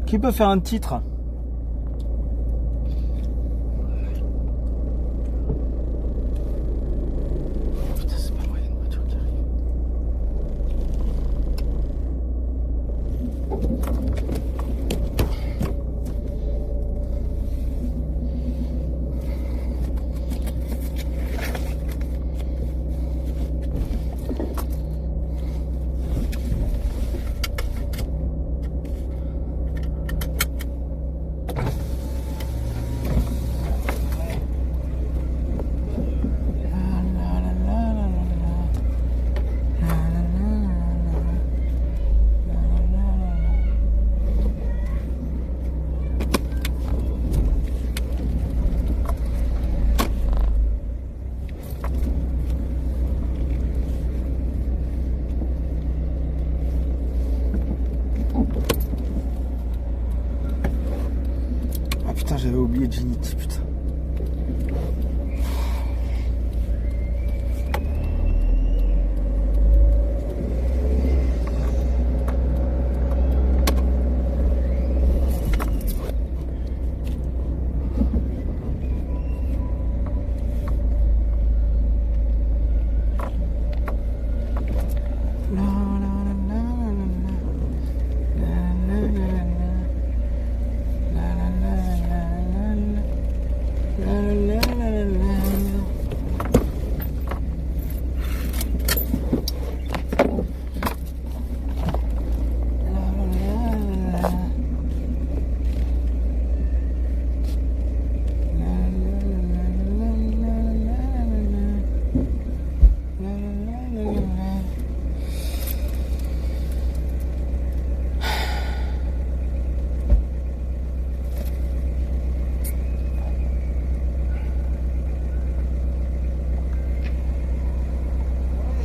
Qui peut faire un titre? Putain, c'est pas vrai, il y a une voiture qui arrive. Ah putain, j'avais oublié Ginity, putain.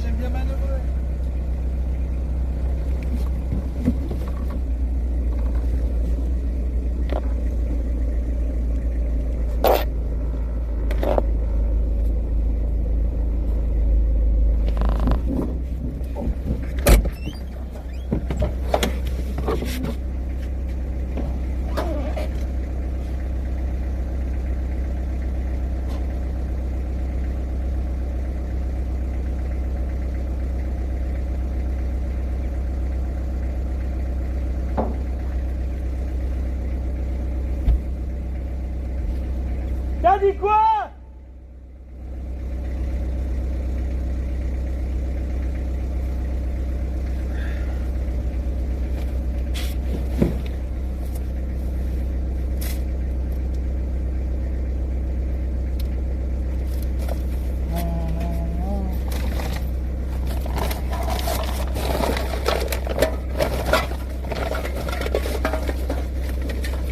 J'aime bien manœuvrer. T'as dit quoi?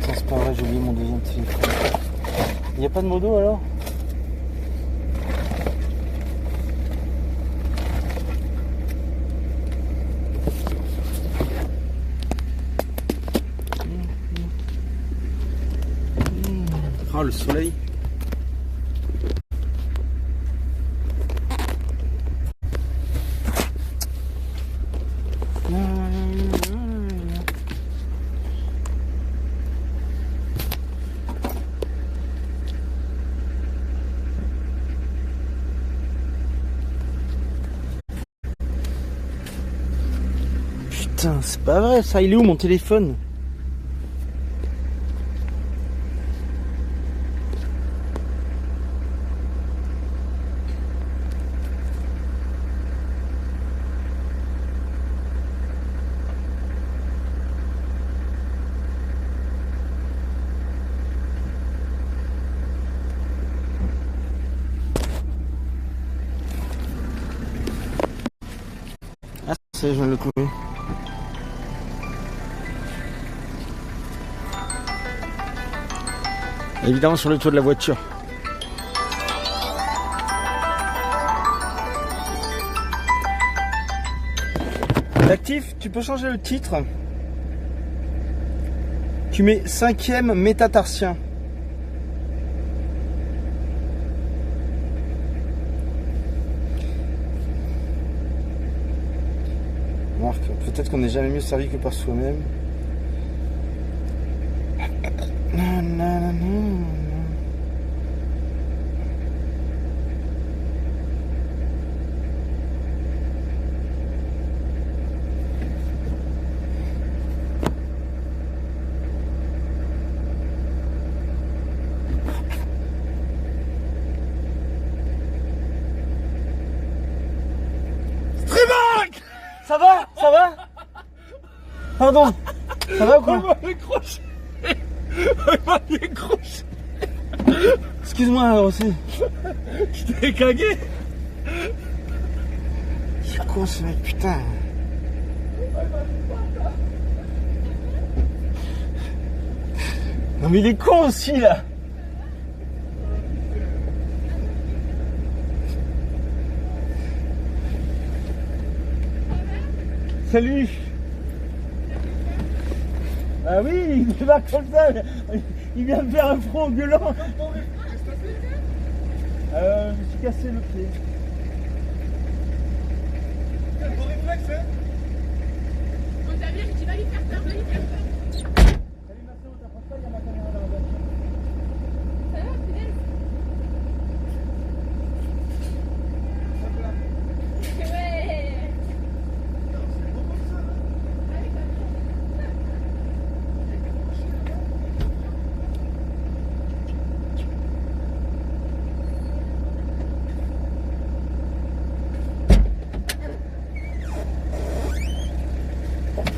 Ça c'est pas vrai, j'ai oublié mon deuxième téléphone. Il n'y a pas de modo alors? Ah, le soleil. Putain, c'est pas vrai ça, il est où mon téléphone? Ah, ça y est, je viens de le trouver. Évidemment sur le toit de la voiture. L'actif, tu peux changer le titre. Tu mets 5e métatarsien. Marc, peut-être qu'on n'est jamais mieux servi que par soi-même. Ça va? Ça va? Pardon. Ça va ou quoi? On m'a décroché. On m'a décroché. Excuse-moi aussi. Je t'ai cagué. C'est con ce mec, putain. Non mais il est con aussi là. Salut. Ah oui, il va comme ça. Il vient me faire un front gueulant. Je me suis cassé le pied. Quel beau réflexe, hein? On t'a bien, tu vas lui faire peur, va lui faire peur. Salut Marcelo, t'approches pas, il y a ma caméra dans la voiture. Ça va, punaise? Ouais. Allez, comme ça.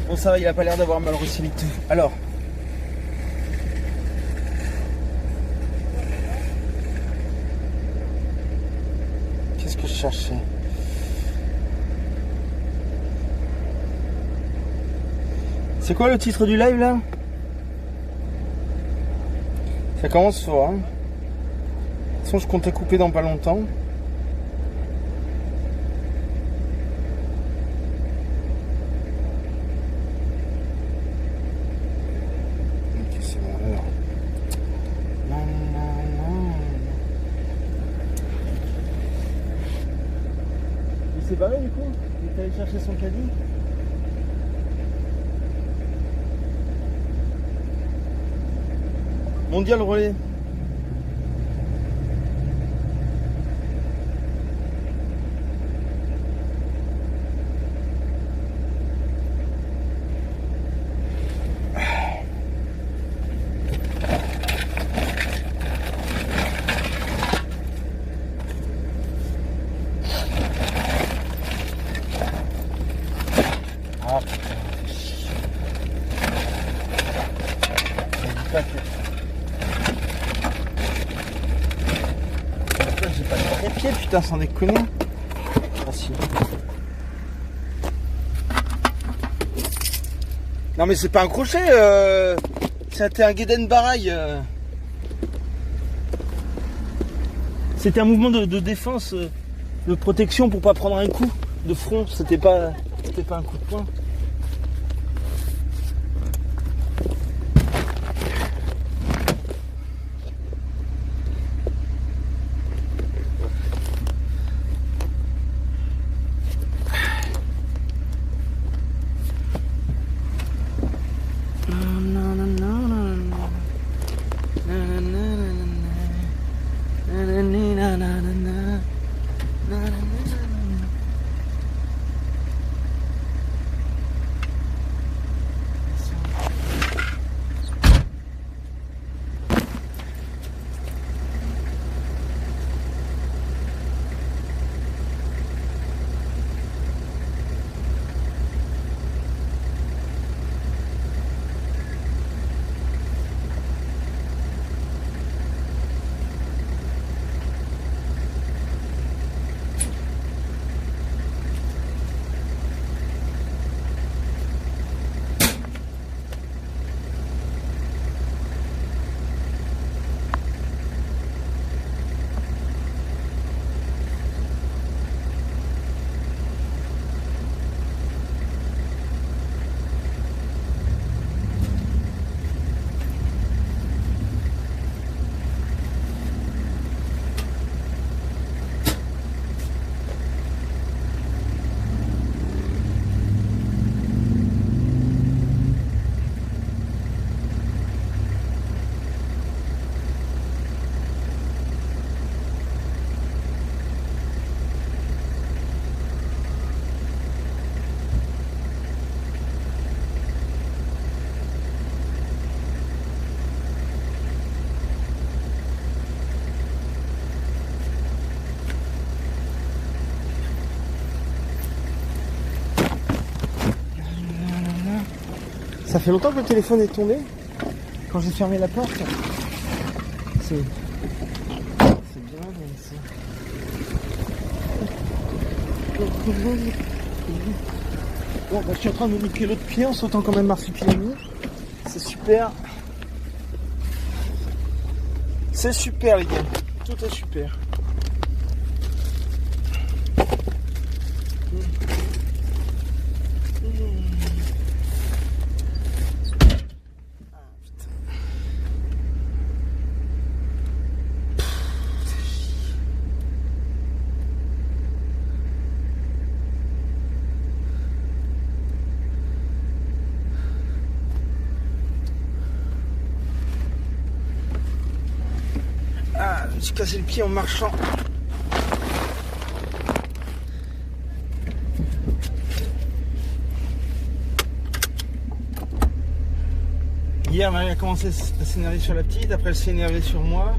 Bon ça va, il a pas l'air d'avoir mal reçu du tout. Alors. Qu'est-ce que je cherchais? C'est quoi le titre du live là? Ça commence fort hein. De toute façon je comptais couper dans pas longtemps. Ok c'est bon alors. Non, non, non. Il s'est barré du coup? Il est allé chercher son caddie? Mondial relais. Ah putain, fais chier. Je dis pas que- Putain, j'ai pas de trépied, putain, sans déconner. Ah si. Non mais c'est pas un crochet, c'était un Guéden Barail. C'était un mouvement de défense, de protection pour pas prendre un coup de front. C'était pas un coup de poing. Ça fait longtemps que le téléphone est tombé. Quand j'ai fermé la porte. C'est bien ça. Bon, bah, je suis en train de me niquer l'autre pied en sautant comme un marsupilami. C'est super. C'est super les gars. Tout est super. Ah, je me suis cassé le pied en marchant. Hier, Marie a commencé à s'énerver sur la petite, après elle s'est énervée sur moi.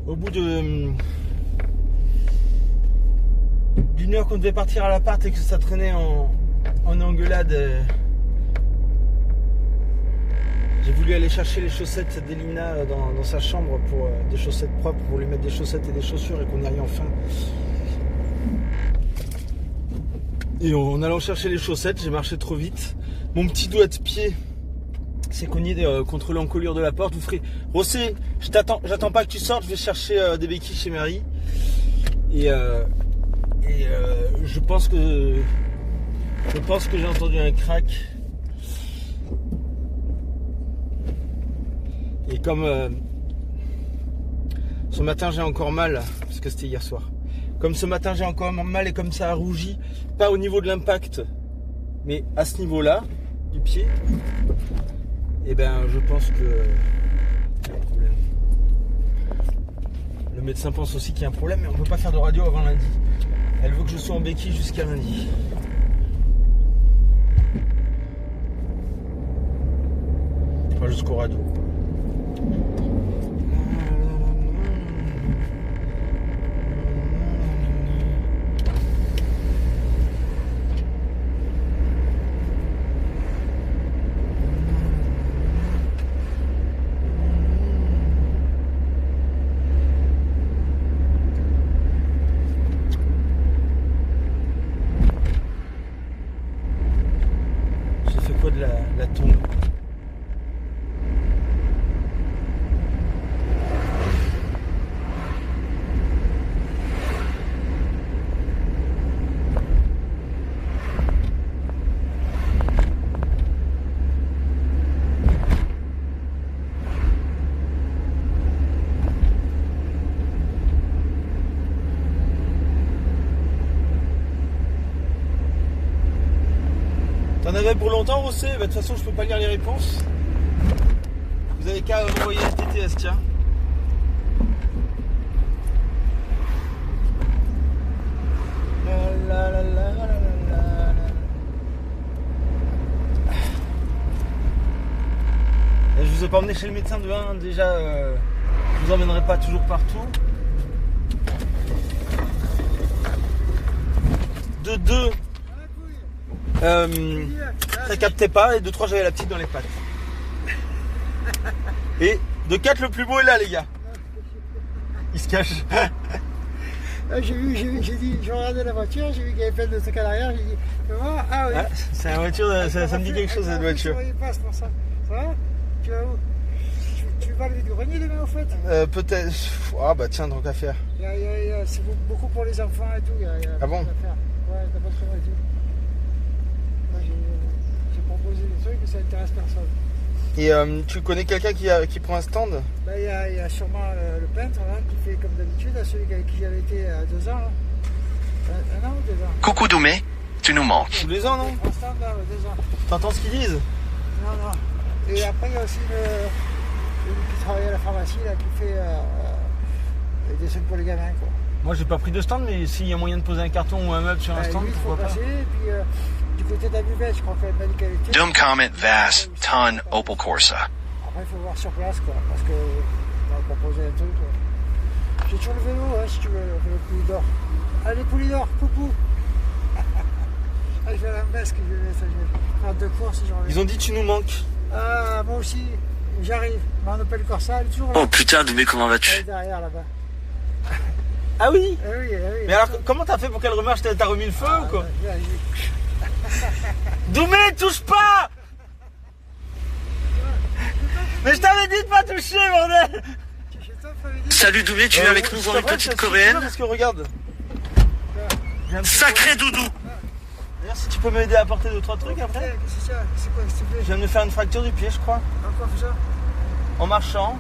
Au bout d'une heure qu'on devait partir à l'appart et que ça traînait en engueulade, j'ai voulu aller chercher les chaussettes d'Elina dans sa chambre pour des chaussettes propres, pour lui mettre des chaussettes et des chaussures et qu'on y aille enfin. Et en allant chercher les chaussettes, j'ai marché trop vite. Mon petit doigt de pied s'est cogné contre l'encolure de la porte. Vous ferez, Rossé, j'attends pas que tu sortes, je vais chercher des béquilles chez Marie. Et je pense que j'ai entendu un crack. Et comme ce matin j'ai encore mal, parce que c'était hier soir. Comme ce matin j'ai encore mal et comme ça a rougi, pas au niveau de l'impact, mais à ce niveau-là du pied. Et ben je pense que il y a un problème. Le médecin pense aussi qu'il y a un problème, mais on ne peut pas faire de radio avant lundi. Elle veut que je sois en béquille jusqu'à lundi. Enfin jusqu'au radio. De la tombe. T'en avais pour longtemps, Rossé? Bah, de toute façon, je peux pas lire les réponses. Vous avez qu'à m'envoyer un TTS, tiens. Et je vous ai pas emmené chez le médecin de 1, déjà, je vous emmènerai pas toujours partout. De 2. Ça captait pas, et de 3 j'avais la petite dans les pattes. Et de 4 le plus beau est là les gars. Il se cache. J'ai regardé la voiture, j'ai vu qu'il y avait plein de trucs à l'arrière, j'ai dit, ah oui. Ah, c'est la voiture, ça me dit quelque chose cette voiture. Il passe pour ça. Ça va? Tu vas où? Tu vas lever du grenier demain au fait? Peut-être. Ah bah tiens, donc à faire. C'est beaucoup pour les enfants et tout. Ah bon? Ouais, t'as pas trop et tout. Moi j'ai proposé des trucs mais ça intéresse personne. Et tu connais quelqu'un qui prend un stand? Bah, il y a sûrement le peintre là, qui fait comme d'habitude, celui avec qui j'avais été à 2 ans. Là. Un an ou 2 ans? Coucou Doumé, tu nous manques. Tous les ans, non? Un stand là, 2 ans. T'entends ce qu'ils disent? Non. Et après, il y a aussi une qui travaille à la pharmacie là, qui fait des trucs pour les gamins. Quoi. Moi, j'ai pas pris de stand, mais s'il y a moyen de poser un carton ou un meuble sur un stand, lui, pourquoi pas? passer, et puis du côté de la buvette, je crois qu'elle m'a dit qu'elle était. Dum comment vas ton Opel Corsa. Après, il faut voir sur place, quoi, parce que proposer un truc. J'ai toujours le vélo, hein, si tu veux, le vélo Poulidor. Allez, Poulidor, coucou. Je vais à la Mesque, je vais faire 2 courses si j'en reviens. Ils ont dit tu nous manques. Ah, moi aussi, j'arrive. Ma Opel Corsa, elle est toujours là. Oh putain, Doumé, comment Elle est vas-tu? derrière là-bas. Ah oui. Eh oui, eh oui. Mais alors comment t'as fait pour qu'elle remarche? T'as remis le feu ou quoi? Doumé, touche pas! Mais je t'avais dit de pas toucher, bordel! Salut Doumé, tu viens avec nous voir une petite coréenne? Parce que regarde. Sacré doudou! D'ailleurs, si tu peux m'aider à apporter 2-3 trucs après. Qu'est-ce que c'est ça? C'est quoi, s'il te plaît? Je viens de me faire une fracture du pied, je crois. Encore ça? En marchant.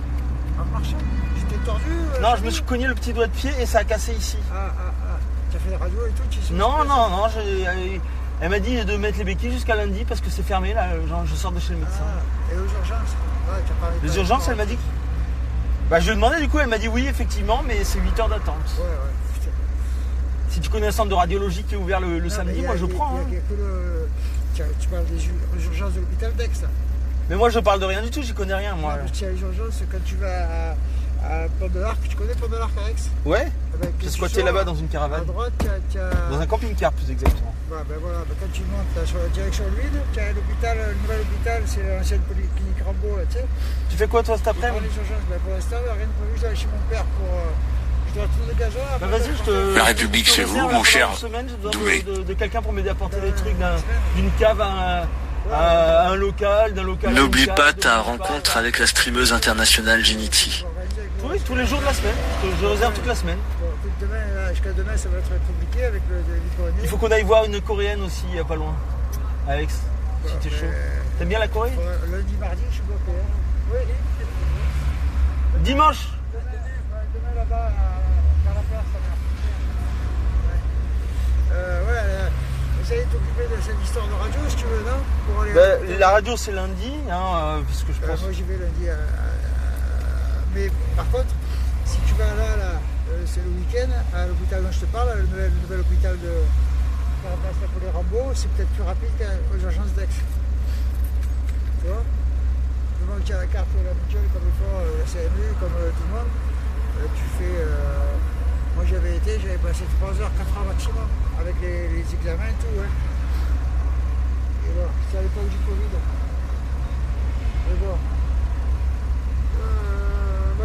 En marchant? J'étais tordu? Non, je me suis cogné le petit doigt de pied et ça a cassé ici. Ah. Tu as fait la radio et tout? Non, elle m'a dit de mettre les béquilles jusqu'à lundi parce que c'est fermé là, genre je sors de chez le médecin. Ah, et aux urgences? Ouais, tu as parlé. Les urgences, elle m'a dit. Bah je lui ai demandé, du coup, elle m'a dit oui, effectivement, mais c'est 8 heures d'attente. Ouais, putain. Si tu connais un centre de radiologie qui est ouvert le Non, samedi, mais moi je prends. Il Hein. y a que le. Tu parles des urgences de l'hôpital d'Aix, là. Mais moi je parle de rien du tout, j'y connais rien moi. Non, parce qu'il y a les urgences quand tu vas à Pont de l'Arc. Tu connais Pont de l'Arc à Aix? Ouais. Eh ben, J'ai tu squatté sors, là-bas dans une À caravane. droite, tu as. Dans un camping-car plus exactement. Ouais, ben voilà, ben quand tu montes là, sur la direction de l'huile, tu as l'hôpital, le nouvel hôpital, c'est l'ancienne polyclinique Rambo, là, tu sais. Tu fais quoi toi cet Dans les après-midi? urgences, ben pour l'instant, rien de prévu, j'allais chez mon père pour. Je dois retourner le gasoil. Bah vas-y, je te. La République, je te c'est réserve, vous, là, mon pendant cher une semaine, j'ai besoin Doumé. de quelqu'un pour m'aider à porter des trucs d'une cave à un local, d'un local. à une N'oublie cave, pas de ta l'autre part, rencontre avec la streameuse internationale Ginity. Oui, tous les jours de la semaine. Je réserve toute la semaine. Demain, jusqu'à demain, ça va être compliqué avec le Licorne. Il faut qu'on aille voir une coréenne aussi, il y a pas loin. Alex, si t'es chaud. T'aimes bien la Corée? Lundi, mardi, je suis bloqué. Hein. Oui. Dimanche. Demain là-bas, dans la place, ça va. Essaye de t'occuper de cette histoire de radio si tu veux, non? Pour aller La radio c'est lundi, hein, parce que je pense. moi j'y vais lundi. Mais par contre, si tu vas là, c'est le week-end, à l'hôpital dont je te parle, le nouvel hôpital de la place Napoléon Rambaud, c'est peut-être plus rapide qu'aux urgences d'Aix. Tu vois? Du moment que tu as la carte de la mutuelle comme il faut, la CMU, comme tout le monde, tu fais. Moi j'avais été, j'avais passé 3 heures, 4 heures maximum, avec les examens et tout. Hein. Et bon, c'est à l'époque du Covid. Et bon.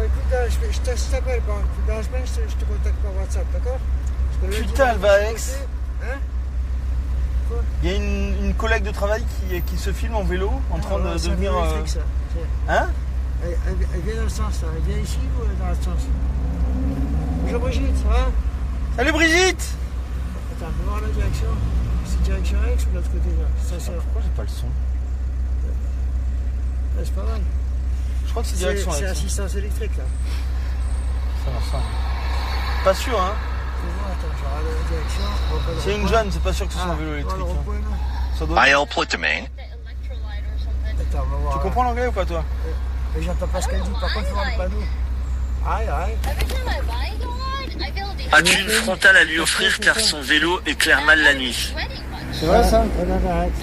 Écoute, je t'appelle, bon, dans la semaine, je te contacte par WhatsApp, d'accord? Putain, elle va à Aix. Hein? Il y a une collègue de travail qui se filme en vélo en train de venir. Ça. Hein? Elle vient dans le sens, là. Elle vient ici ou dans le sens? Bonjour Brigitte, ça va? Salut Brigitte! Attends, on va voir la direction. C'est direction Aix ou de l'autre côté là? Ça, Pourquoi j'ai pas le son? c'est pas mal. Je crois que c'est direction C'est Aix. assistance électrique là. Ça va, ça. Pas sûr, hein? Fais voir, attends, je regarde la direction. C'est une jeune, c'est pas sûr que ce soit un vélo on va électrique. le hein. rond-point, là. Ça doit... I'll put them in. Attends, on va voir. Tu comprends l'anglais ou pas toi? Mais j'entends pas ce qu'elle dit, par contre, il faut voir le panneau. Aïe. As-tu une frontale à lui offrir car son vélo éclaire mal la nuit? C'est vrai ça? Arrête.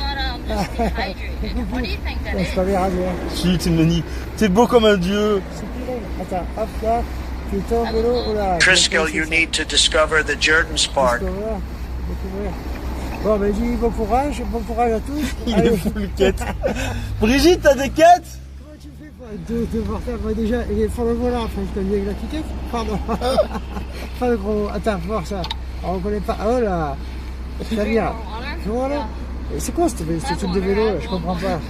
C'est pas bien radio. Si, t'es Nani. T'es beau comme un dieu. C'est pire. Attends, hop là. Tu tombes au vélo, oh là. Driscoll, you need to discover the Jordan Spark. Découvrir. Bon, ben dis bon courage à tous. Il Allez. est full quête. Brigitte, t'as des quêtes? Comment tu fais pour de voir ça? Moi déjà, il est fort le volant, enfin je te le dis avec la cliquette. Pardon. Pas le gros. Attends, faut voir ça. On reconnaît pas. Oh là. Très bien. Voilà. C'est quoi ce truc de vélo là? Je comprends pas.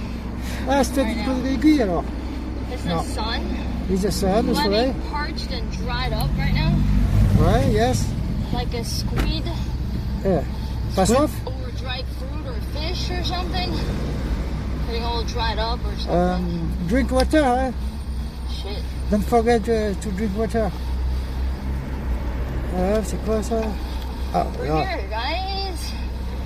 Ah, c'était une cause d'aiguille alors. No. Is the sun, le soleil? Parched and dried up right now, Ouais, yes. like a squid Yeah. Pass off? or dried fruit or fish or something. Getting all dried up or something. Drink water, hein? Shit. Don't forget to drink water. C'est quoi ça? Ah, We're là. here, guys.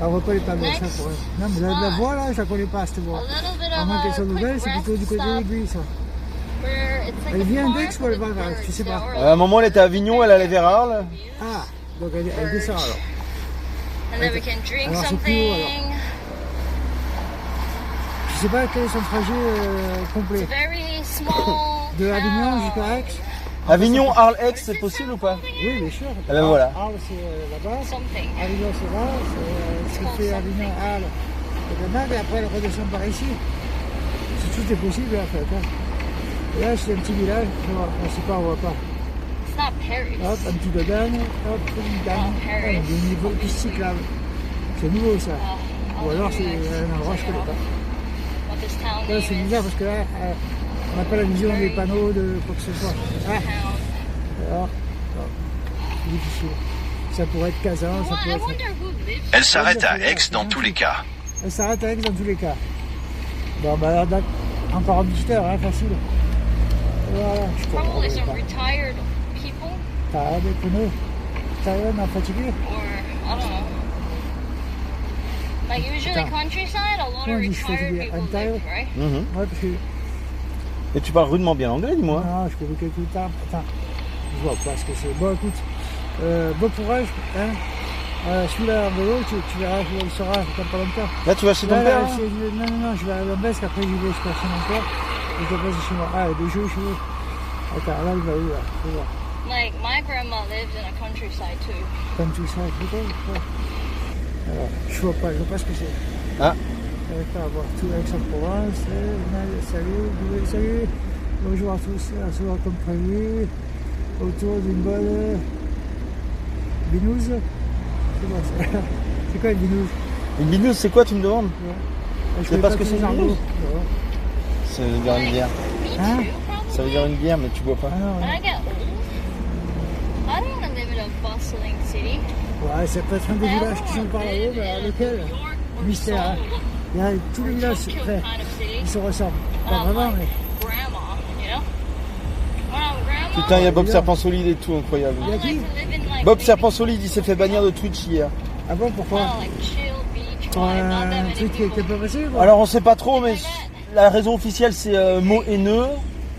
On reconnaît pas bien ça Next pour elle. Non, mais la voix là, je la connais pas cette voix. A little bit À of moins qu'elle a soit nouvelle, quick c'est rest plutôt du côté de stop l'aiguille ça. where it's like Elle a vient farm d'Aix ou for elle the va vers Aix? birds, Je sais so pas. we're À un moment, elle était à Avignon, elle allait vers Arles. Ah, donc elle descend alors. And then we can drink Alors, c'est plus haut, alors. something. Je sais pas quel est son trajet complet. Very small. De Avignon town. jusqu'à Aix? Avignon, Arles, Aix, c'est possible ou pas? Oui, bien sûr. Ah ben voilà. Arles, c'est là-bas. Something. Avignon, c'est là. C'est ce qui fait Avignon, Arles et demain, et après, elle redescend par ici. Tout est possible, en fait. Hein. Et là, c'est un petit village. On ne sait pas, on voit pas. It's not Paris. Hop, un petit dodan. Hop, une dame. Paris. Des niveaux pistes cyclables. C'est nouveau, ça. Ou alors, c'est un endroit que je ne connais pas. What this town Là, c'est name bizarre is. parce que là, on n'a pas la vision des panneaux de quoi que ce soit. Ah, Town. alors, c'est difficile. Ça pourrait être Kazan, ça Well, pourrait I être... wonder who lives Elle s'arrête à Aix dans tous les cas. Elle s'arrête à Aix dans tous les cas. Bon, bah là, encore un petit heure, hein, facile. Voilà, je probably comprends some pas. retired people T'as des pneus, t'as un fatigué. or I don't know. Like usually Attends. countryside, a lot Comment of on dit retired fatigué? people Untired? live, right? Mhm. Ouais, parce que... Et tu parles rudement bien anglais, dis-moi. Non, je connais quelques temps. Attends, je vois pas ce que c'est. Bon, écoute, bon courage, hein. Celui-là en vélo, tu verras, il sera dans pas longtemps. Là, tu vas chez ton Là, père là, hein non, je vais à Lambesque, après je vais chez mon père, et je passe chez moi. Ah, il y a des jeux chez vous. Attends, là, il va où, là? Je vais voir. Like my grandma lives in a countryside too. Comme tout ça, je vois pas. Alors, je vois pas ce que c'est. Ah. Attends, voir tout Aix-en-Provence, salut, bonjour à tous, à ceux comme prévu, autour d'une bonne binouse. C'est quoi ça? C'est quoi une binouse? Une binouse, c'est quoi, tu me demandes? Je sais pas ce que tous c'est les une argots. binouse? Non. Ça veut dire une bière. Me Hein? too, probably. Ça veut dire une bière, mais tu bois pas. Ah non, When I get old, I don't want to live in a bustling city. ouais, ça peut être un des villages qui sont par là-haut, mais à lequel? Mystère. Hein. Il y a tous les villages, frère, ils se ressemblent. Pas vraiment, mais. Grandma, you know? When I'm grandma, Putain, il y a Bob bien. Serpent Solide et tout, incroyable. I like to live in like Bob maybe- Serpent Solide, il s'est fait bannir de Twitch hier. Ah bon, pourquoi? like chill beach Pour vibe, not that un many truc qui people. était pas passé, quoi? Alors, on sait pas trop, mais la raison officielle, c'est mot haineux.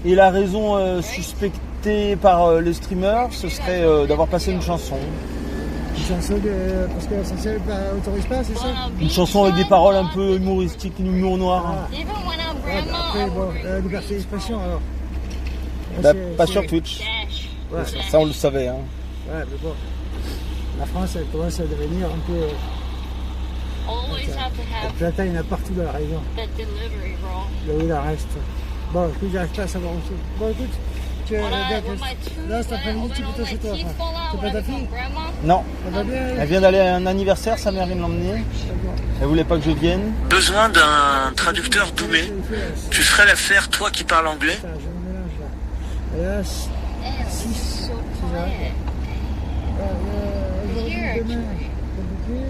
Et la raison suspectée par les streamers, ce serait d'avoir passé une chanson. Une chanson de. Parce que la censure autorise pas, c'est ça? On a Une beach chanson avec des vibe, paroles un not peu humoristiques, une humour noir. Ah. Even when I'm Ouais, grandma, après, I bon, will bring liberté d'expression alors. Bah, C'est- pas c'est- sur Twitch. dash. Ouais, Ça, on le savait. Hein. ouais, mais bon. La France, elle commence à devenir un peu. Always have to Le have platin, il y en a partout dans la région. that delivery, bro. Là où il en reste. Bon, écoute, j'arrive pas à savoir où c'est. Bon, écoute, tu When I, regardes. when my tooth, Là, cet après-midi, tu es when plutôt all chez my toi. teeth enfin. fall out, C'est when pas I ta become fille? grandma, Non, Ça va bien? elle vient d'aller à un anniversaire, sa mère vient de l'emmener. Elle voulait pas que je vienne. Besoin d'un traducteur doumé. Tu ferais l'affaire, toi qui parles anglais? Attends, je me mélange là. Et là, damn, Six. it's so vrai. quiet. aujourd'hui, Here, demain, actually. compliqué.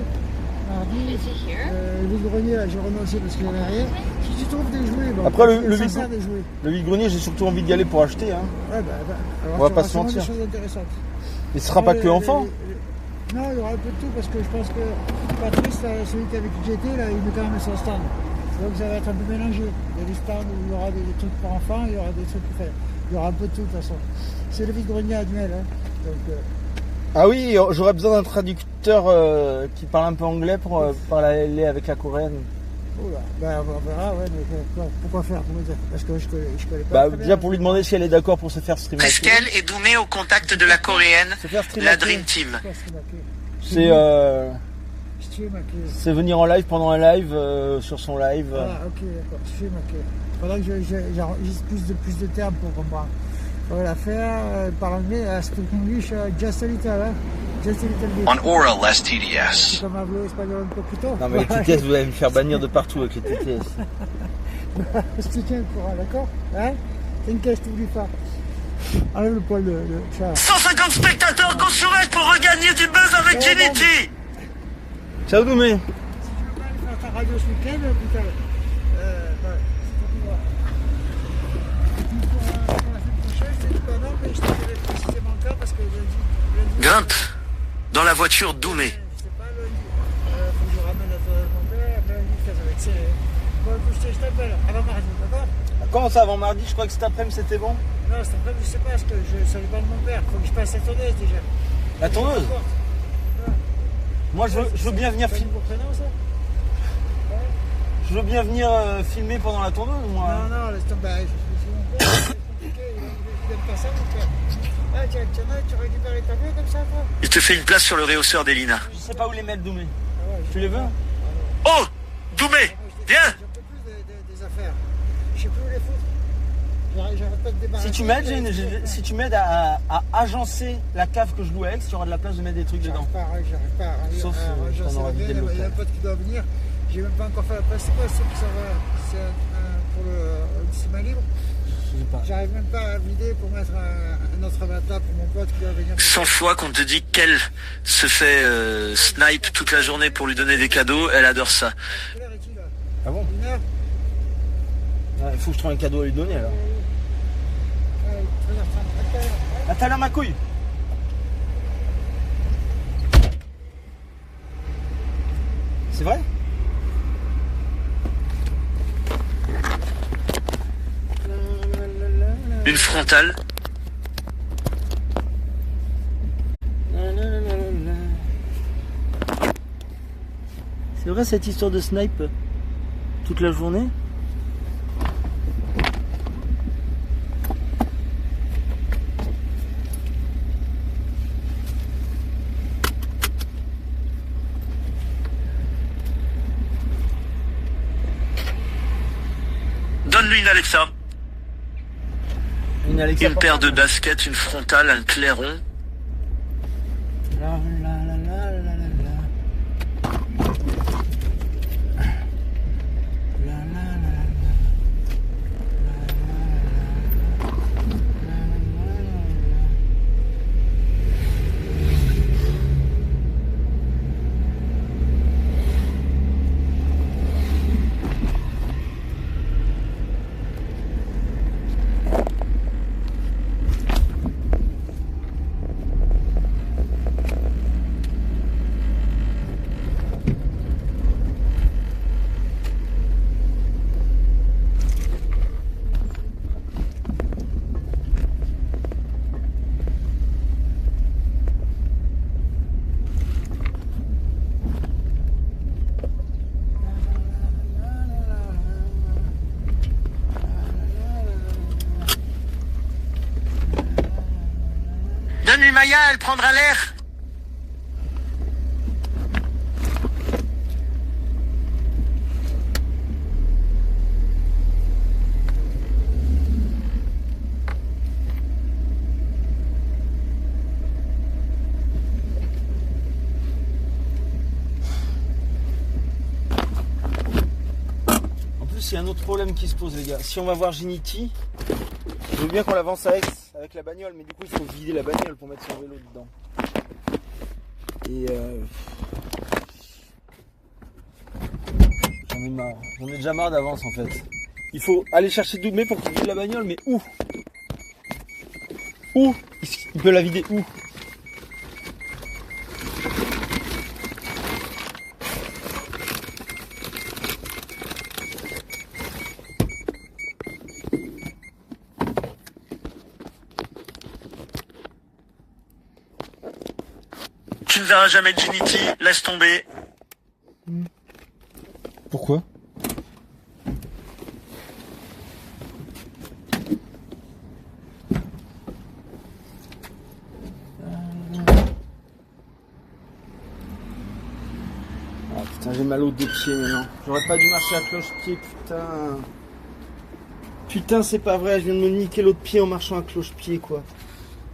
Mardi, Is it here? le vide-grenier, là, j'ai renoncé parce qu'il n'y avait rien. Si tu trouves des jouets, bon, Après, le ça vide- sert des jouets. Le vide-grenier, j'ai surtout envie d'y aller pour acheter. Hein. Ouais, alors On va tu pas auras se sûrement mentir. des choses intéressantes. Et ce sera pas que enfant. Non, il y aura un peu de tout parce que je pense que Patrice, là, celui avec qui j'étais, là, il met quand même son stand. Donc ça va être un peu mélangé. Il y a des stands où il y aura des trucs pour enfants, il y aura des trucs pour faire. Il y aura un peu de tout de toute façon. C'est le vide-grenier annuel. Hein. Donc, Ah oui, j'aurais besoin d'un traducteur qui parle un peu anglais pour parler avec la coréenne. oula, ben, on verra, ouais, mais pourquoi faire pour me dire? Parce que je connais pas. Bah, très déjà bien. pour lui demander si elle est d'accord pour se faire streamer. Presqu'elle et Doumé au contact de la coréenne, Se faire streamer. la Dream Team. Pourquoi c'est marqué? C'est marqué. c'est venir en live pendant un live sur son live. Ah, ok, d'accord, c'est marqué. Faudrait que j'enregistre plus de termes pour comprendre. Voilà, faire par anglais, speak English, just a little, hein? Just a little bit. On Aura less C'est TDS. comme hablo espagnol un poquito. Non mais les TTS, vous allez me faire bannir de partout avec les TTS. Je te tiens au courant, d'accord? Hein? T'inquiète, je t'oublie pas. Enlève le poil de chat. 150 spectateurs go sur elle pour regagner du buzz avec Trinity. Ciao Doumé. Si tu veux pas aller faire ta radio ce week-end, putain, ouais, c'est pour toi. Et puis pour la semaine prochaine, je te dis pas non, mais je te dirai précisément quand parce que lundi. Grimpe dans la voiture Doumé. Je sais pas, lundi. Faut que je ramène mon père, lundi, ça va être serré. Bon, écoute, je t'appelle avant mardi, d'accord? Comment ça avant mardi? Je crois que cet après-midi c'était bon. Non, cet après-midi, je sais pas, parce que ça dépend de mon père. Faut que je passe la tondeuse déjà. La tondeuse? Moi je veux bien venir filmer. Je veux bien venir filmer pendant la tondeuse moi. Non, laisse tomber. Je suis mon père, c'est compliqué. n'aimes pas ça, mon père. Ah, tiens, tu récupères ta bleue comme ça, toi? Il te fait une place sur le réhausseur d'Elina. Je sais pas où les mettre, Doumé. Ah ouais, Tu les veux? Oh, Doumé, viens. J'en peux plus des affaires. Je sais plus où les foutre. J'arrête pas de débarrasser. Si tu m'aides à agencer la cave que je loue à Aix, tu auras de la place de mettre des trucs dedans. J'arrive pas. Sauf j'en qu'on aura vidé le Il y a un local. pote qui doit venir. J'ai même pas encore fait la place. C'est quoi? C'est que ça va. C'est pour le cinéma libre. Je sais pas. J'arrive même pas à vider pour mettre un autre matelas pour mon pote qui doit venir. 100 fois qu'on te dit qu'elle se fait snipe toute la journée pour lui donner des cadeaux, elle adore ça. Quelle heure est-il là? Ah bon? 1 heure? Il faut que je trouve un cadeau à lui donner alors. 13h30. Ah, t'as l'air ma couille. C'est vrai? Une frontale, C'est vrai cette histoire de snipe toute la journée? donne-lui une Alexa. Une Alexa Une paire de portable. baskets, une frontale, un clairon. La, la, la, la, la, la, la. La, la, la, la. Donne-lui Maya, elle prendra l'air. En plus, il y a un autre problème qui se pose, les gars. Si on va voir Ginity, je veux bien qu'on l'avance à Aix avec la bagnole, mais du coup, il faut vider la bagnole pour mettre son vélo dedans. Et j'en ai marre. J'en ai déjà marre d'avance, en fait. Il faut aller chercher Doumé pour qu'il vide la bagnole, mais où? Où? Il peut la vider où? Tu ne verras jamais Ginity, laisse tomber. Pourquoi? Ah putain, j'ai mal aux deux pieds maintenant. J'aurais pas dû marcher à cloche-pied, putain. Putain, c'est pas vrai, je viens de me niquer l'autre pied en marchant à cloche-pied, quoi.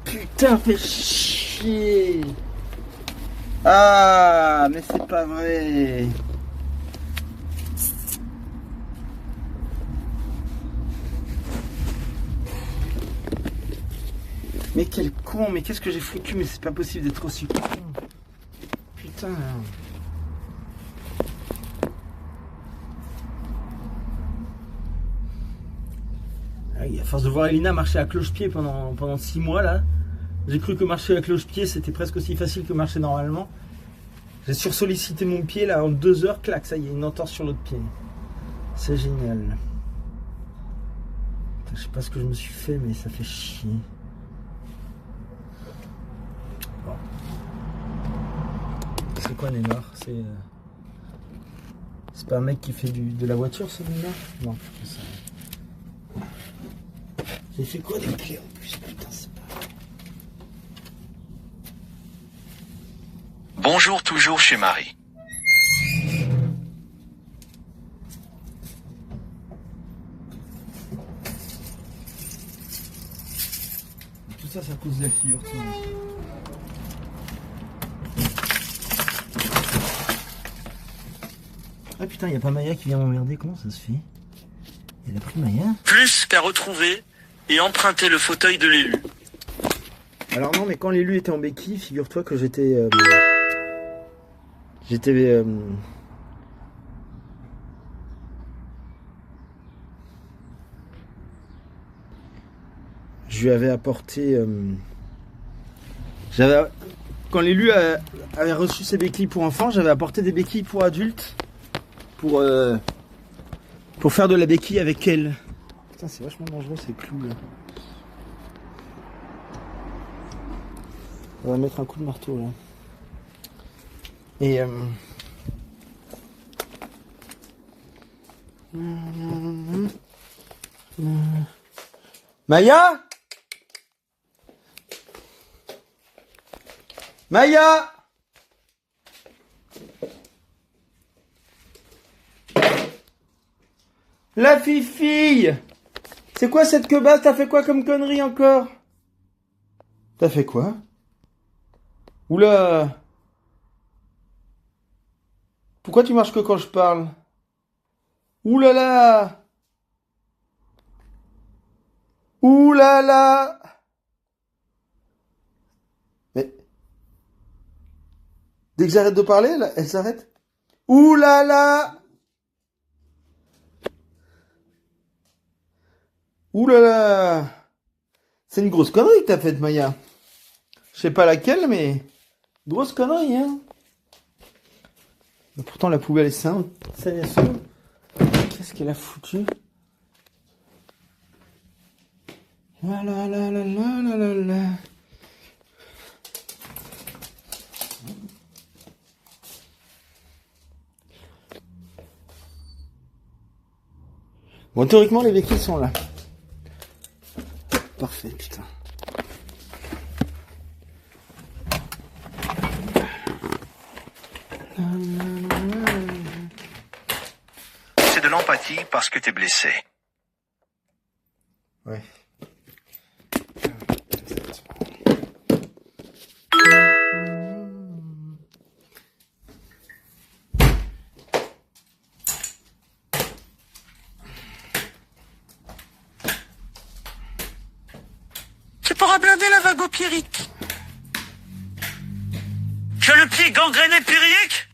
Putain, fais chier. Ah, mais c'est pas vrai. Mais quel con, mais qu'est-ce que j'ai foutu, mais c'est pas possible d'être aussi con. Putain. Ah oui, à force de voir Elina marcher à cloche-pied pendant 6 mois là, j'ai cru que marcher à cloche-pied c'était presque aussi facile que marcher normalement. J'ai sursollicité mon pied là en 2 heures, clac, ça y est, une entorse sur l'autre pied. C'est génial. Putain, je sais pas ce que je me suis fait, mais ça fait chier. Bon. C'est quoi Neymar? C'est pas un mec qui fait de la voiture, ça Neymar? Non, c'est ça. J'ai fait quoi des clés en plus? Putain, c'est pas... Bonjour toujours chez Marie. Tout ça, c'est à cause de la figure. Ah putain, y a pas Maya qui vient m'emmerder, comment ça se fait? Elle a pris Maya? Plus qu'à retrouver et emprunter le fauteuil de l'élu. Alors non, mais quand l'élu était en béquille, figure-toi que j'étais... je lui avais apporté... Quand l'élu avait reçu ses béquilles pour enfants, j'avais apporté des béquilles pour adultes. Pour faire de la béquille avec elle. Putain, c'est vachement dangereux ces clous là. On va mettre un coup de marteau là. Et Maya? Maya? La fille! C'est quoi cette queue-basse? T'as fait quoi comme connerie encore? T'as fait quoi? Oula! Pourquoi tu marches que quand je parle? Oulala! Oulala! Mais... Dès que j'arrête de parler, là, elle s'arrête? Oulala! Ouh là là! C'est une grosse connerie que t'as faite, Maya. Je sais pas laquelle, mais... Grosse connerie, hein? Mais pourtant, la poubelle est saine. Qu'est-ce qu'elle a foutu? La la la la la la la la. Bon, théoriquement, les béquilles sont là. Parfait, putain. C'est de l'empathie parce que t'es blessé. Ouais. Tu pourras blinder la vague au Pierrick. Tu as le pied gangréné Pierrick?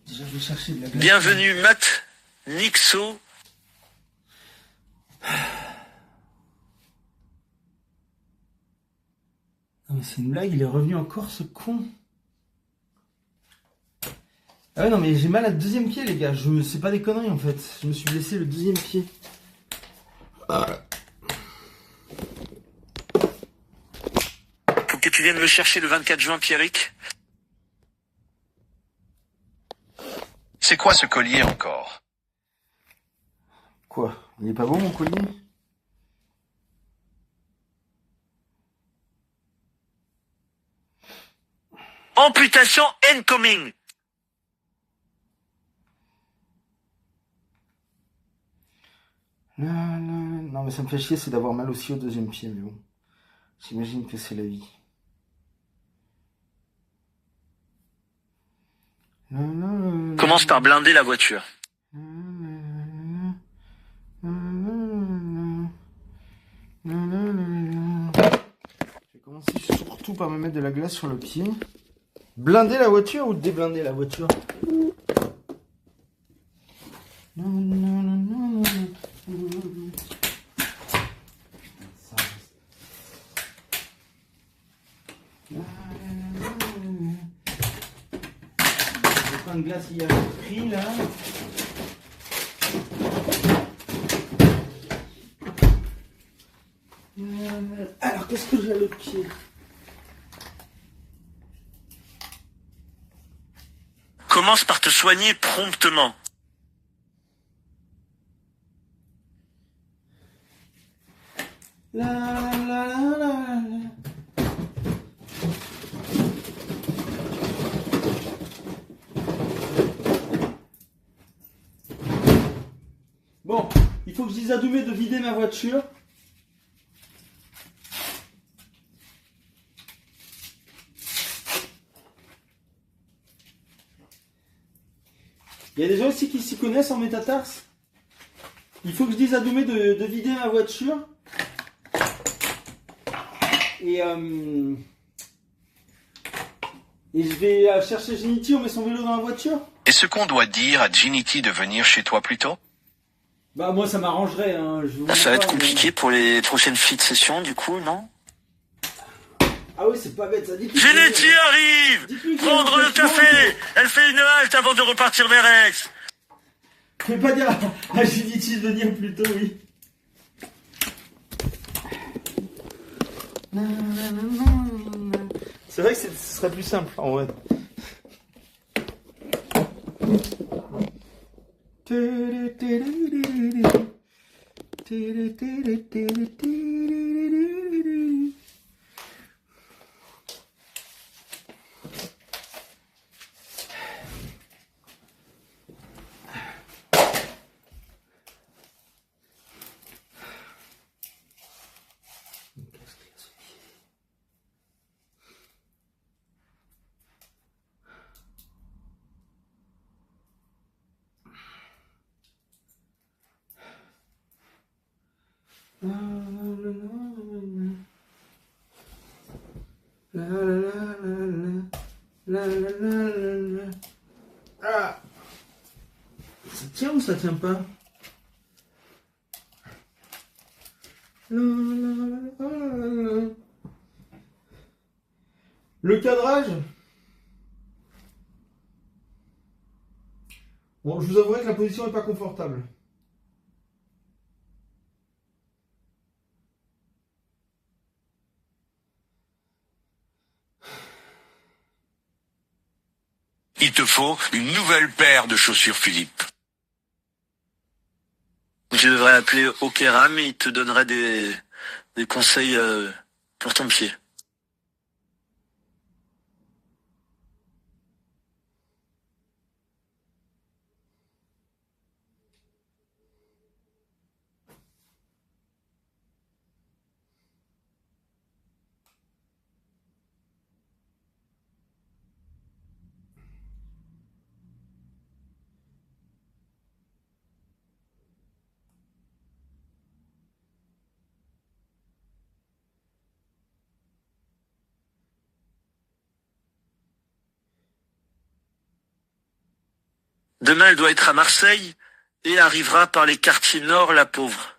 Déjà, je vais chercher de la glace. Bienvenue Matt Nixo. Non mais c'est une blague, il est revenu encore ce con. Ah ouais non mais j'ai mal à deuxième pied les gars, c'est pas des conneries en fait. Je me suis blessé le deuxième pied. Faut que tu viennes me chercher le 24 juin Pierrick. C'est quoi ce collier encore? Quoi? Il est pas beau mon collier? Amputation incoming. Non mais ça me fait chier, c'est d'avoir mal aussi au deuxième pied, mais bon. J'imagine que c'est la vie. Commence par blinder la voiture. Je vais commencer surtout par me mettre de la glace sur le pied. Blinder la voiture ou déblinder la voiture? Le pain de glace il y a pris là. Alors qu'est-ce que j'ai à l'autre pied? Commence par te soigner promptement. La, la, la, la, la. Bon, il faut que je dise à Doumé de vider ma voiture. Il y a des gens ici qui s'y connaissent en métatarse. Il faut que je dise à Doumé de vider ma voiture. Et je vais chercher Ginity, on met son vélo dans la voiture. Est-ce qu'on doit dire à Ginity de venir chez toi plus tôt? Bah moi ça m'arrangerait. Hein. Ça va être compliqué pour les prochaines feed sessions du coup, non? Ah oui, c'est pas bête ça. Ginity arrive! Prendre le café! Elle fait une halte avant de repartir vers Aix. Je vais pas dire à Ginity de venir plus tôt, oui. C'est vrai que ce serait plus simple en vrai. Ah. Ça tient ou ça tient pas? Le cadrage. Bon, je vous avouerai que la position n'est pas confortable. Il te faut une nouvelle paire de chaussures Philippe. Tu devrais appeler Okeram et il te donnerait des conseils pour ton pied. Demain, elle doit être à Marseille et arrivera par les quartiers nord, la pauvre.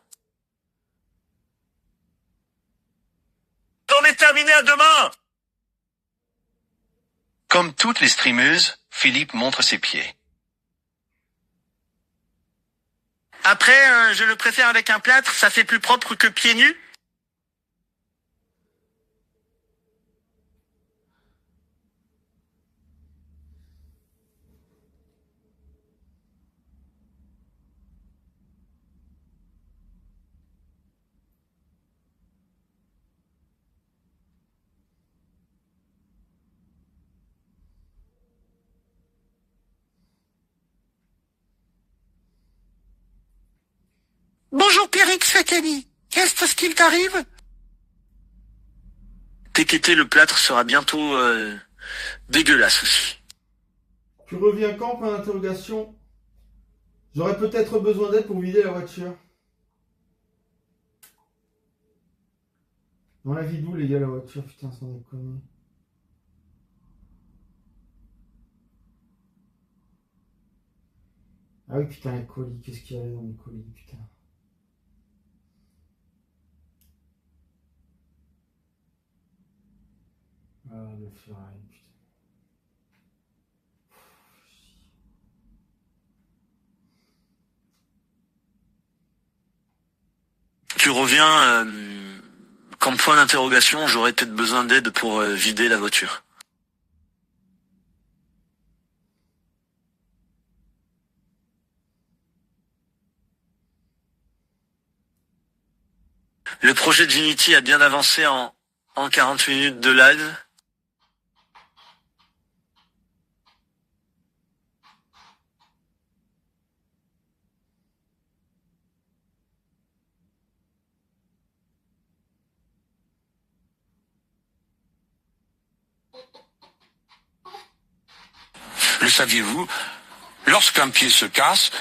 On est terminé à demain! Comme toutes les streameuses, Philippe montre ses pieds. Après, je le préfère avec un plâtre, ça fait plus propre que pieds nus. Bonjour Pierrick Sakani, qu'est-ce qu'il t'arrive? T'inquiétez, le plâtre sera bientôt dégueulasse aussi. Tu reviens quand, point d'interrogation? J'aurais peut-être besoin d'aide pour vider la voiture. Dans la vie d'où les gars la voiture, putain, sans déconner. Ah oui putain les colis, qu'est-ce qu'il y a dans les colis, putain. Ah le ferraille, putain. Tu reviens comme point d'interrogation, j'aurais peut-être besoin d'aide pour vider la voiture. Le projet de Unity a bien avancé en 40 minutes de live. Le saviez-vous? Lorsqu'un pied se casse,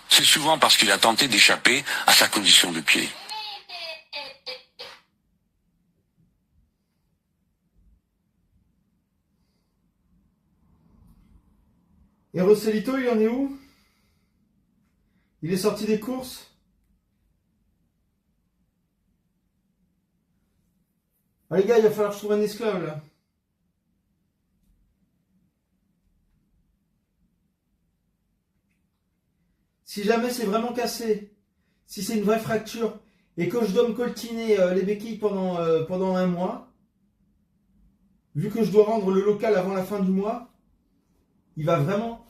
c'est souvent parce qu'il a tenté d'échapper à sa condition de pied. Et Rosselito, il en est où? Il est sorti des courses? Ah les gars, il va falloir que je trouve un esclave là. Si jamais c'est vraiment cassé, si c'est une vraie fracture, et que je dois me coltiner les béquilles pendant un mois, vu que je dois rendre le local avant la fin du mois, il va vraiment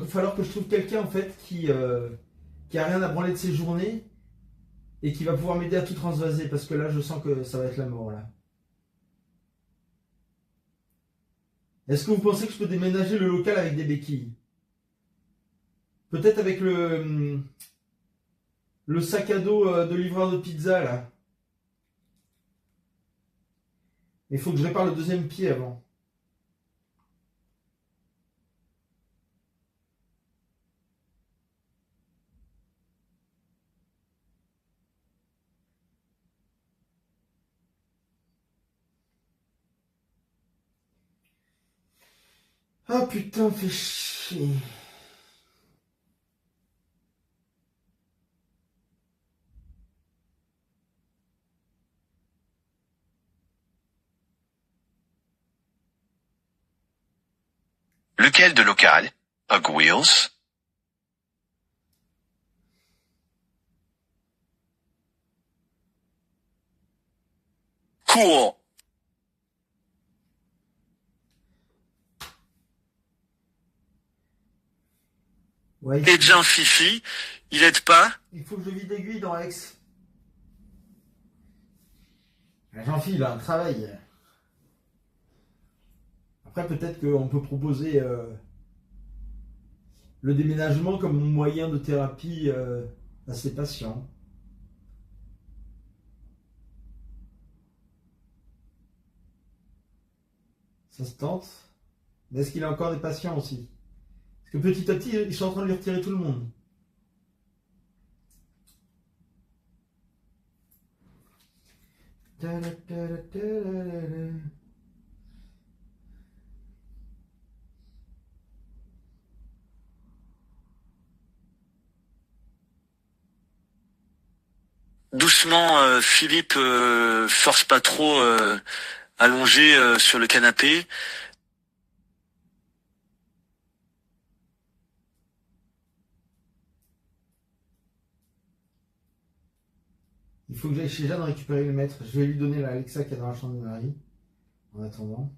falloir que je trouve quelqu'un en fait qui a rien à branler de ses journées et qui va pouvoir m'aider à tout transvaser, parce que là je sens que ça va être la mort là. Est-ce que vous pensez que je peux déménager le local avec des béquilles? Peut-être avec le sac à dos de livreur de pizza là. Il faut que je répare le deuxième pied avant. Ah putain, fait chier. Lequel de local? Hug Wheels? Cool. Ouais, Et Jean Fifi, il aide pas? il faut que je vide l'aiguille dans Aix. Jean-Phil, il a un travail. Après, peut-être qu'on peut proposer le déménagement comme moyen de thérapie à ses patients. Ça se tente. Mais est-ce qu'il a encore des patients aussi? Parce que petit à petit, ils sont en train de lui retirer tout le monde. Doucement, Philippe, force pas trop allongé sur le canapé. Il faut que j'aille chez Jeanne récupérer le maître. Je vais lui donner la Alexa qu'il y a dans la chambre de Marie. En attendant.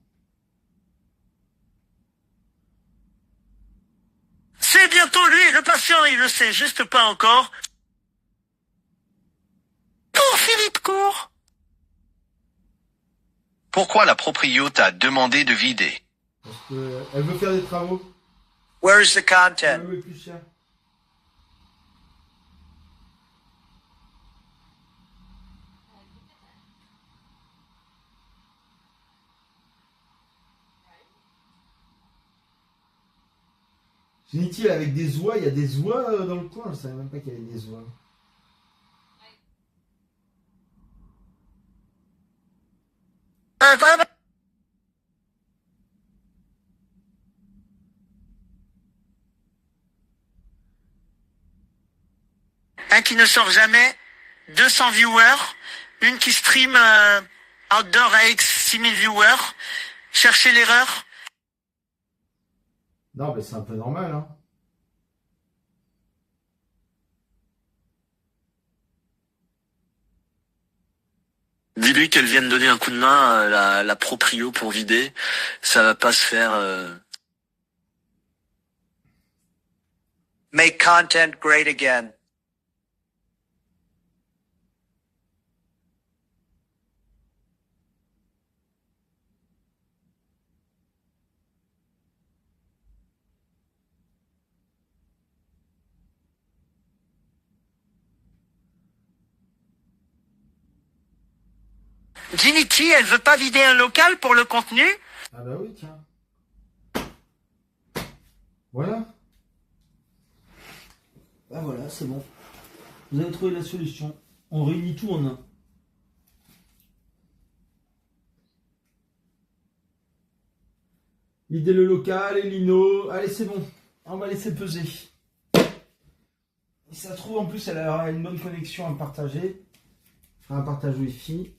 C'est bientôt lui, le patient, il le sait juste pas encore. Cours, Philippe, cours! Pourquoi la proprio t'a demandé de vider? Parce qu'elle veut faire des travaux. Where is the Elle content? veut plus cher. Unity avec des oies, il y a des oies dans le coin, je savais même pas qu'il y avait des oies. Un qui ne sort jamais, 200 viewers, une qui stream outdoor avec 6000 viewers. Cherchez l'erreur. Non, mais c'est un peu normal, hein. Dis-lui qu'elle vienne donner un coup de main à la proprio pour vider. Ça va pas se faire... Make content great again. Dignity, elle veut pas vider un local pour le contenu? Ah bah oui, tiens. Voilà. Ah voilà, c'est bon. Vous avez trouvé la solution. On réunit tout en un. Vider le local, et lino. Allez, c'est bon. On va laisser peser. Et ça se trouve, en plus, elle aura une bonne connexion à partager. Un partage Wi-Fi.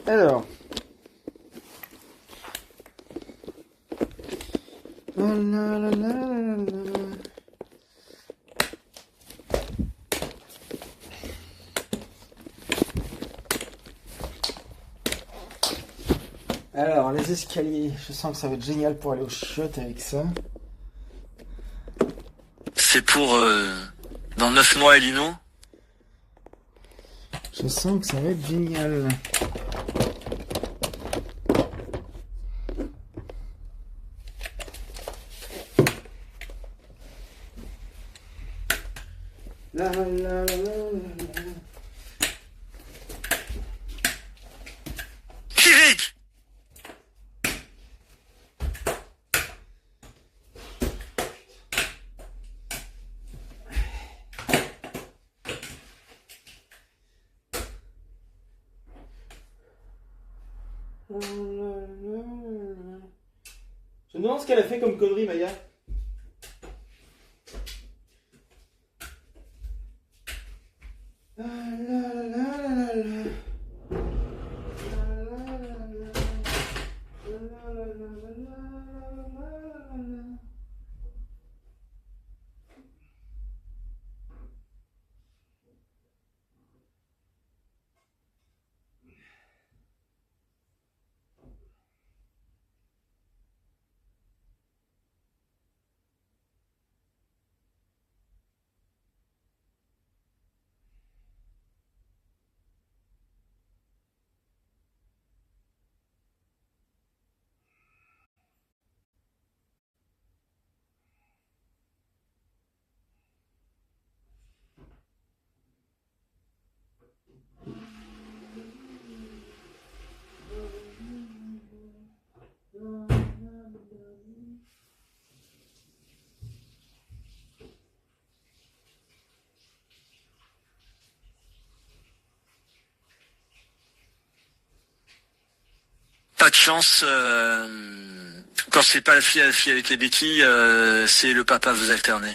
Alors. Alors, les escaliers, je sens que ça va être génial pour aller aux chiottes avec ça. C'est pour dans 9 mois, Elino. Je sens que ça va être génial. La la la la la. Eric! Je me demande ce qu'elle a fait comme connerie, Maya. Pas de chance, quand c'est pas la fille avec les béquilles, c'est le papa vous alterner.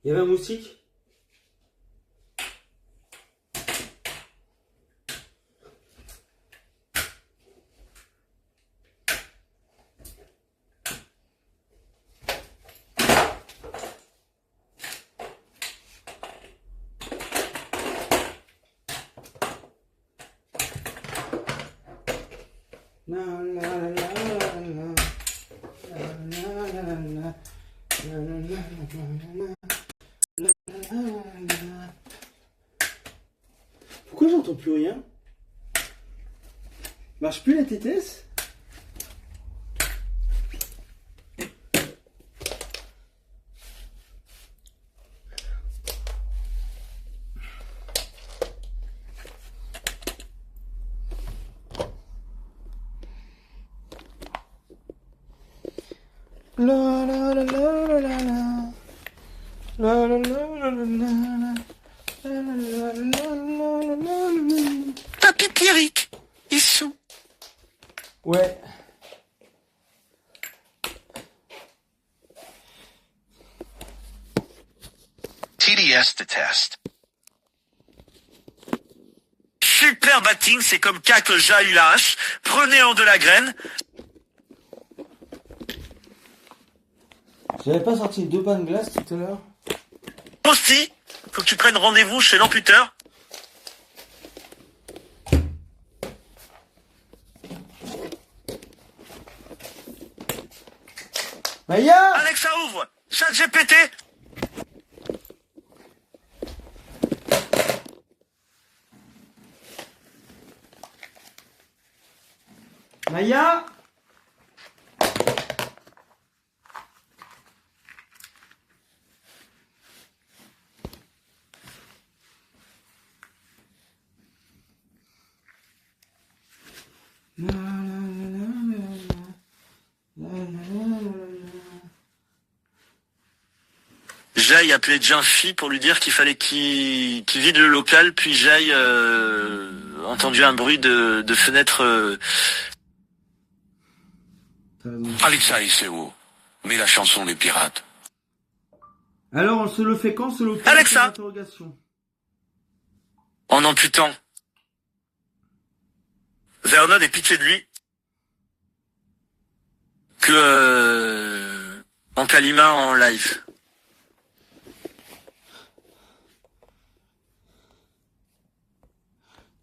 Il y avait un moustique? Pourquoi j'entends plus rien? Marche plus la TTS? La la la la la la la. La la la la la la. La la la la la la la. Papy Pierrick, il sous. Ouais. TDS to test. Super batting, c'est comme cacle jaille la hache. Prenez-en de la graine. J'avais pas sorti 2 pains de glace tout à l'heure? Aussi, faut que tu prennes rendez-vous chez l'amputeur. Maya! Alexa ouvre. Chat GPT. Maya! J'aille appeler Jianfi pour lui dire qu'il fallait qu'il vide le local, puis j'aille entendu un bruit de fenêtre. Alexa et CO. Mais la chanson Les Pirates. Alors, on se le fait quand ce local? Alexa! Interrogation. En amputant. Vernon est pitié de lui. Que en Kalima en live.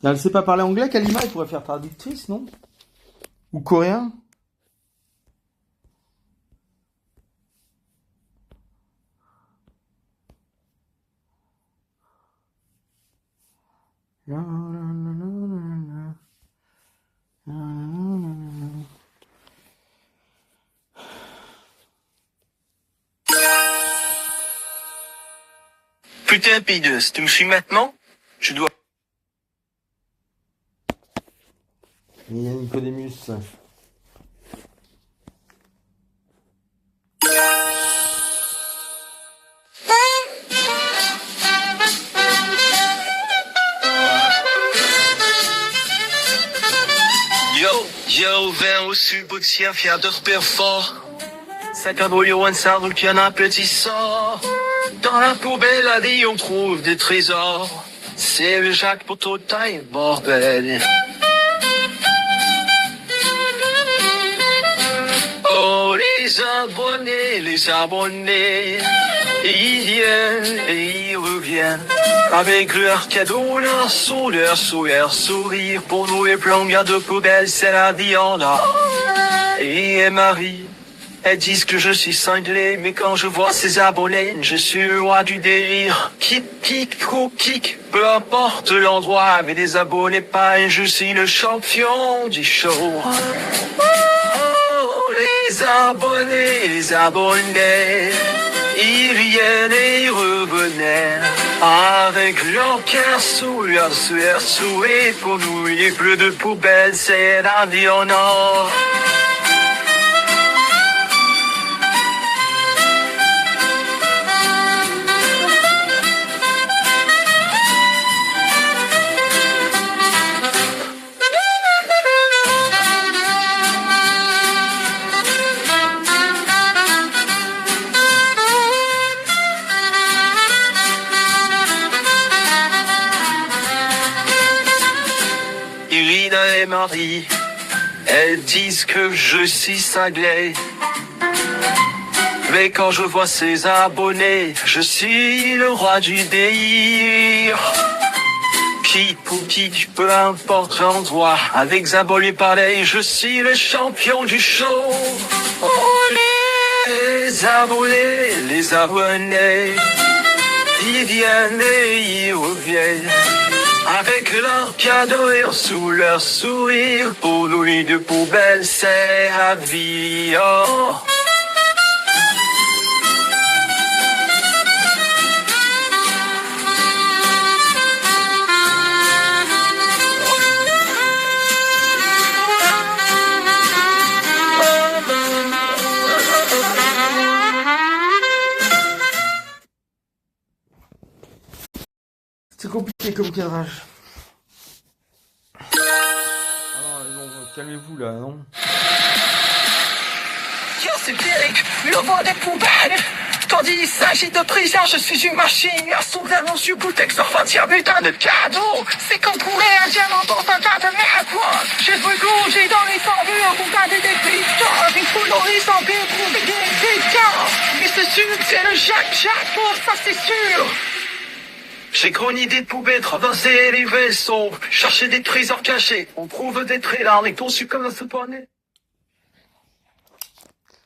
Elle sait pas parler anglais, Kalima, elle pourrait faire traductrice, non? Ou coréen? Putain, pideuse, tu me suis maintenant? Je dois... Il y a Nicodemus. Yo, vin au subotien, fier de repère fort. Sac à brouillon, un sardou qui en a un petit sort. Dans la poubelle, à dit, on trouve des trésors. C'est le Jacques Poteau taille, bordel. Oh, les abonnés, ils viennent et ils reviennent. Avec leur cadeau, leur sourire. Pour nous les plombiers de poubelle, c'est la vie en or. Et Marie, elles disent que je suis cinglé, mais quand je vois ces abonnés, je suis le roi du délire. Kick, peu importe l'endroit, mais des abonnés pareils, je suis le champion du show. Oh, les abonnés, ils viennent et ils revenaient. Avec leur cœur sous leur souhait, pour nous il n'y a plus de poubelle, c'est la vie en or. et Marie. Elles disent que je suis cinglé. Mais quand je vois ces abonnés, je suis le roi du délire. Qui pour qui, peu importe l'endroit, avec abonnés pareil, je suis le champion du show. Oh, les abonnés, ils viennent et ils reviennent. Avec leurs cadeaux et sous leur sourire, pour nos lits de poubelle, c'est la vie. Oh. C'est compliqué comme cadrage. Alors, bon, calmez-vous là, non? Yo, c'est Pierrick, le roi des poubelles. Quand il s'agit de prison, je suis une machine. À son talent sur bouteille, sans un putain de cadeau. C'est comme couler un diamant dans un tas de merde. J'ai j'ai dans les sangles pour garder des pistons. Il faut nourrir sans bien pour des pistons. Mais c'est sûr, c'est le Jacques, ça c'est sûr. J'ai grogné des poubelles, traversé les vaisseaux, cherché des trésors cachés. On trouve des trésors, les conçus comme un souponné.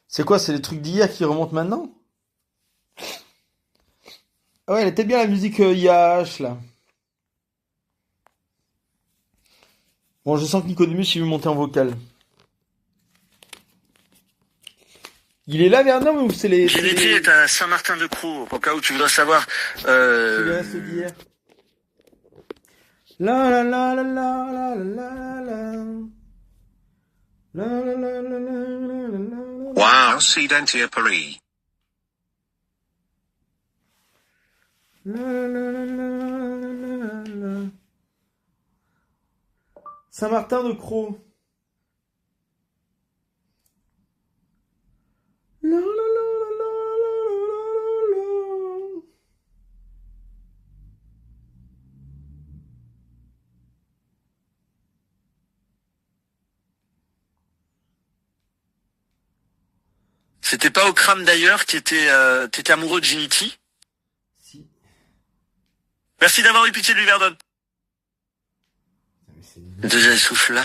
C'est quoi, c'est les trucs d'hier qui remontent maintenant? Ah ouais, elle était bien la musique IAH là. Bon, je sens que Nicodemus il veut monter en vocal. Il est là, Vernon, ou c'est les... Divinity est à Saint-Martin-de-Croix, au cas où tu voudrais savoir. C'est le reste d'hier. La la la la la la la la. La la la la la la la. Wow, Sidentia Paris. La la la la la la la. Saint-Martin-de-Croix. La la la la la la la. C'était pas au crâne d'ailleurs qui était, t'étais amoureux de Ginity? Si. Merci d'avoir eu pitié de lui, Verdon. Mais c'est... Déjà, il souffle là.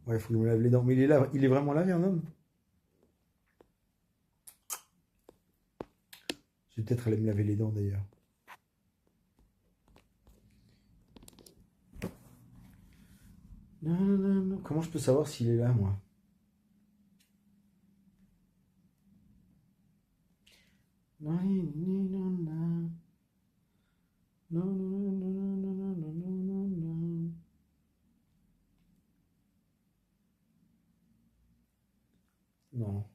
Ouais, faut que je me lave les dents. Mais il est là, il est vraiment là, Vernon? Je vais peut-être aller me laver les dents d'ailleurs. Non, non, non, non. Comment je peux savoir s'il est là, moi? Non, non, non, non. Non, non, non, non, non, non, non, non. Non.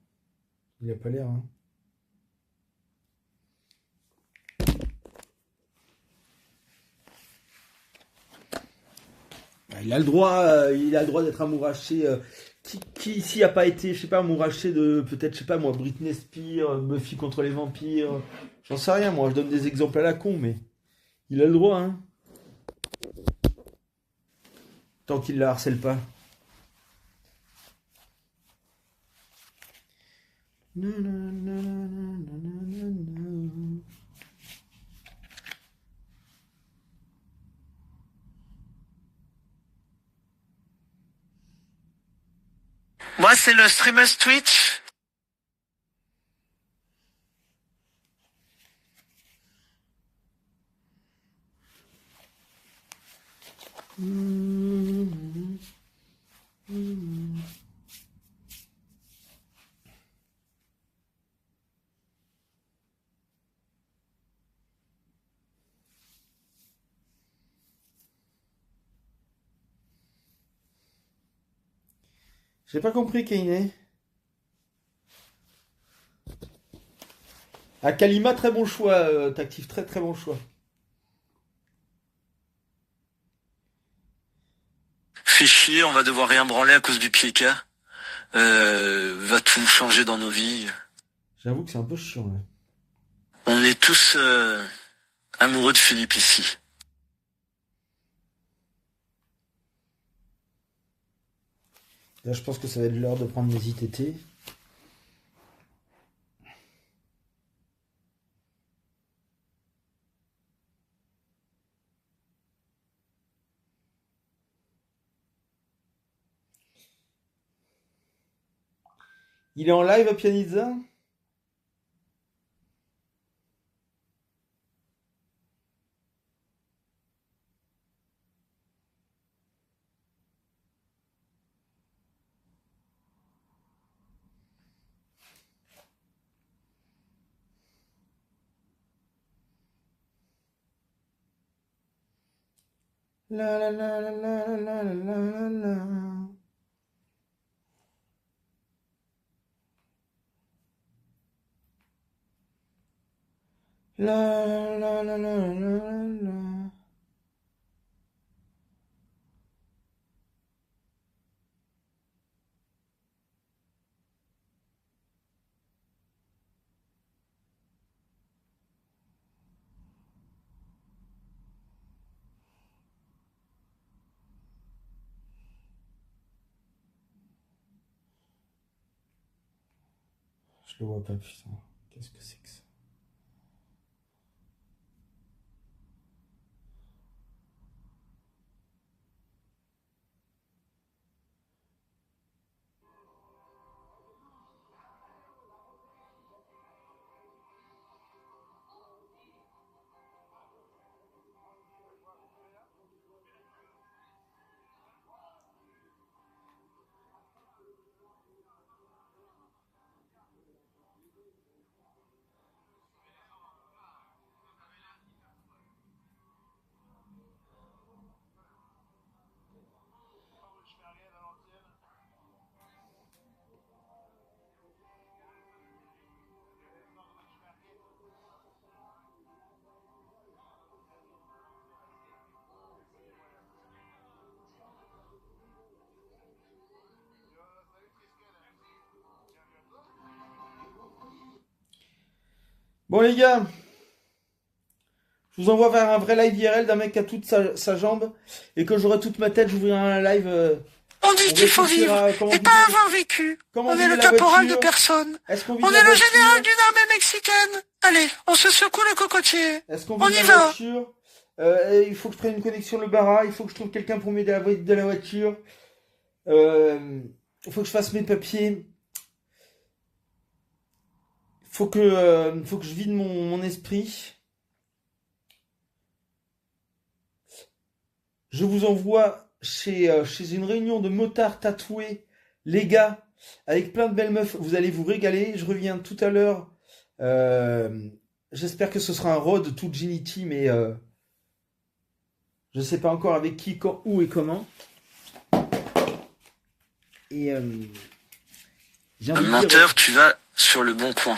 Il a pas l'air, hein. Il a le droit d'être amouraché. Qui ici a pas été, je sais pas, amouraché de, peut-être, je sais pas moi, Britney Spears, Buffy contre les vampires. J'en sais rien, moi, je donne des exemples à la con, mais il a le droit, hein. Tant qu'il la harcèle pas. Non, non, non, non, non, non, non. Moi, c'est le streamer Twitch. J'ai pas compris, Kainé. Ah, Kalima, très bon choix. T'actives très très bon choix. chier, on va devoir rien branler à cause du pied cas. Va tout changer dans nos vies. J'avoue que c'est un peu chiant, là. On est tous amoureux de Philippe ici. Là, je pense que ça va être l'heure de prendre mes ITT. Il est en live, Pianizza? La la la la la la la la la. La la la la la la. Je le vois pas, putain. Qu'est-ce que c'est que ça? Bon les gars, je vous envoie vers un vrai live IRL d'un mec qui a toute sa jambe et que j'aurai toute ma tête, j'ouvrirai un live. On dit qu'il faut vivre et pas avoir vécu. On est le caporal de personne. On est le général d'une armée mexicaine. Allez, on se secoue le cocotier. On y va. Il faut que je prenne une connexion le Bara, il faut que je trouve quelqu'un pour m'aider à de la voiture. Il faut que je fasse mes papiers. Faut que je vide mon esprit. Je vous envoie chez une réunion de motards tatoués, les gars, avec plein de belles meufs. Vous allez vous régaler. Je reviens tout à l'heure. J'espère que ce sera un road tout Ginity, mais je sais pas encore avec qui, quand, où et comment. Et j'ai envie Un menteur, tu vas sur le bon coin.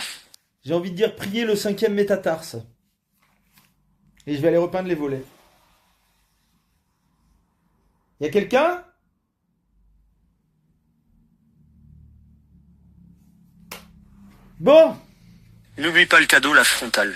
J'ai envie de dire prier le 5e métatarse. Et je vais aller repeindre les volets. Y a quelqu'un? Bon. N'oublie pas le cadeau, la frontale.